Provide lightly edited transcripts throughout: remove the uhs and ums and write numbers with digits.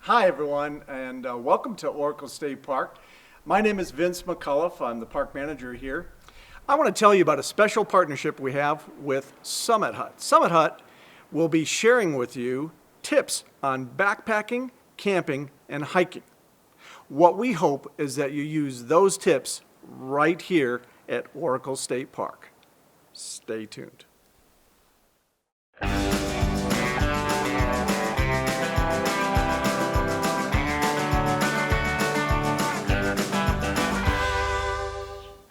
Hi everyone, and welcome to Oracle State Park. My name is Vince McCullough. I'm the park manager here. I want to tell you about a special partnership we have with Summit Hut. Summit Hut will be sharing with you tips on backpacking, camping, and hiking. What we hope is that you use those tips right here at Oracle State Park. Stay tuned.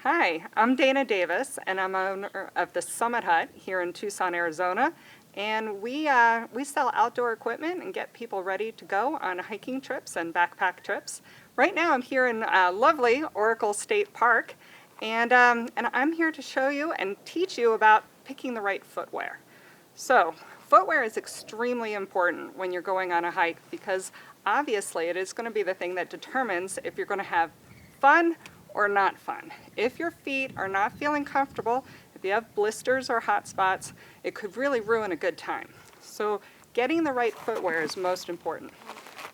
Hi, I'm Dana Davis, and I'm owner of the Summit Hut here in Tucson, Arizona. And we sell outdoor equipment and get people ready to go on hiking trips and backpack trips. Right now I'm here in lovely Oracle State Park, and I'm here to show you and teach you about picking the right footwear. So, footwear is extremely important when you're going on a hike because obviously it is going to be the thing that determines if you're going to have fun or not fun. If your feet are not feeling comfortable, if you have blisters or hot spots, it could really ruin a good time. So getting the right footwear is most important.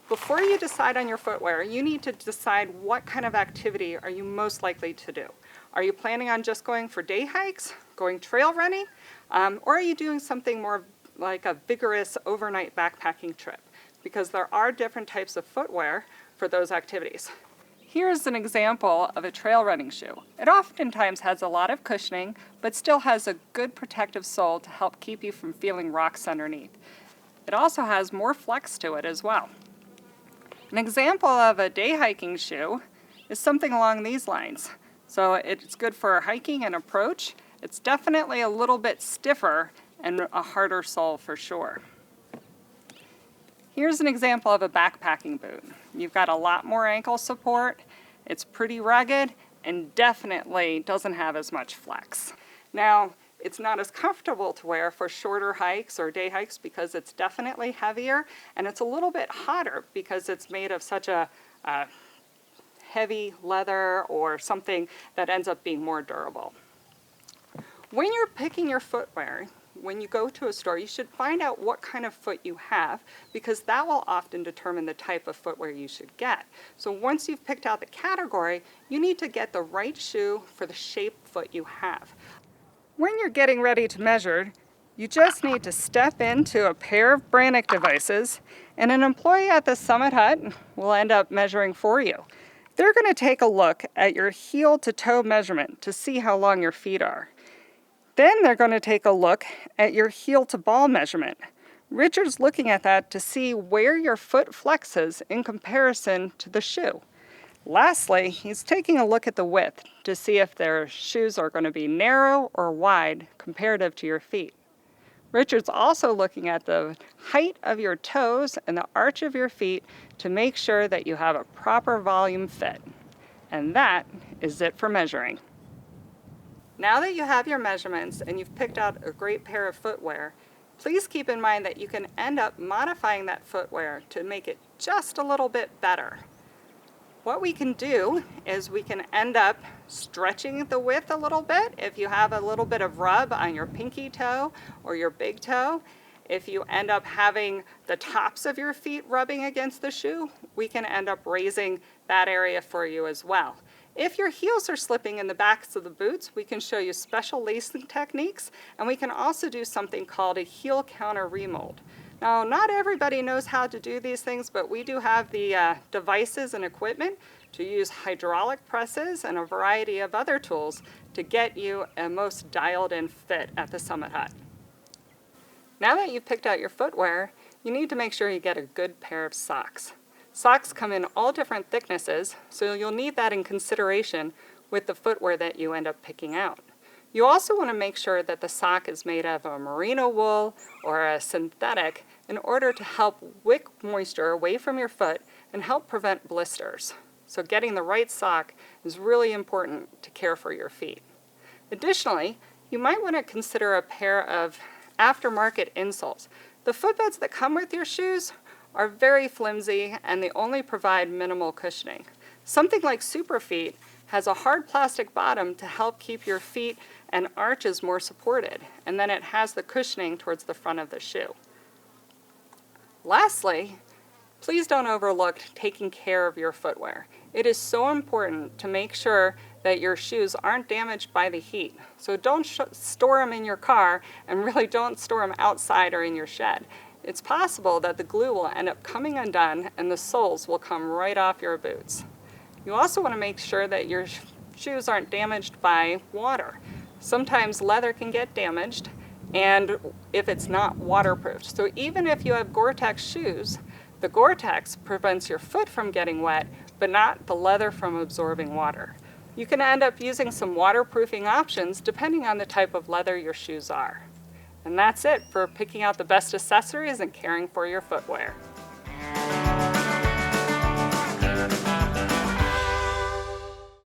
Before you decide on your footwear, you need to decide what kind of activity are you most likely to do. Are you planning on just going for day hikes, going trail running, or are you doing something more like a vigorous overnight backpacking trip? Because there are different types of footwear for those activities. Here's an example of a trail running shoe. It oftentimes has a lot of cushioning, but still has a good protective sole to help keep you from feeling rocks underneath. It also has more flex to it as well. An example of a day hiking shoe is something along these lines. So it's good for hiking and approach. It's definitely a little bit stiffer and a harder sole for sure. Here's an example of a backpacking boot. You've got a lot more ankle support, it's pretty rugged, and definitely doesn't have as much flex. Now, it's not as comfortable to wear for shorter hikes or day hikes because it's definitely heavier, and it's a little bit hotter because it's made of such a heavy leather or something that ends up being more durable. When you're picking your footwear, when you go to a store, you should find out what kind of foot you have because that will often determine the type of footwear you should get. So once you've picked out the category, you need to get the right shoe for the shaped foot you have. When you're getting ready to measure, you just need to step into a pair of Brannick devices and an employee at the Summit Hut will end up measuring for you. They're going to take a look at your heel to toe measurement to see how long your feet are. Then they're going to take a look at your heel to ball measurement. Richard's looking at that to see where your foot flexes in comparison to the shoe. Lastly, he's taking a look at the width to see if their shoes are going to be narrow or wide comparative to your feet. Richard's also looking at the height of your toes and the arch of your feet to make sure that you have a proper volume fit. And that is it for measuring. Now that you have your measurements and you've picked out a great pair of footwear, please keep in mind that you can end up modifying that footwear to make it just a little bit better. What we can do is we can end up stretching the width a little bit if you have a little bit of rub on your pinky toe or your big toe. If you end up having the tops of your feet rubbing against the shoe, we can end up raising that area for you as well. If your heels are slipping in the backs of the boots, we can show you special lacing techniques, and we can also do something called a heel counter remold. Now, not everybody knows how to do these things, but we do have the devices and equipment to use hydraulic presses and a variety of other tools to get you a most dialed-in fit at the Summit Hut. Now that you've picked out your footwear, you need to make sure you get a good pair of socks. Socks come in all different thicknesses, so you'll need that in consideration with the footwear that you end up picking out. You also want to make sure that the sock is made of a merino wool or a synthetic in order to help wick moisture away from your foot and help prevent blisters. So getting the right sock is really important to care for your feet. Additionally, you might want to consider a pair of aftermarket insoles. The footbeds that come with your shoes are very flimsy and they only provide minimal cushioning. Something like Superfeet has a hard plastic bottom to help keep your feet and arches more supported, and then it has the cushioning towards the front of the shoe. Lastly, Please don't overlook taking care of your footwear. It is so important to make sure that your shoes aren't damaged by the heat. So don't store them in your car, and really don't store them outside or in your shed. It's possible that the glue will end up coming undone and the soles will come right off your boots. You also want to make sure that your shoes aren't damaged by water. Sometimes leather can get damaged, and if it's not waterproof. So even if you have Gore-Tex shoes, the Gore-Tex prevents your foot from getting wet, but not the leather from absorbing water. You can end up using some waterproofing options depending on the type of leather your shoes are. And that's it for picking out the best accessories and caring for your footwear.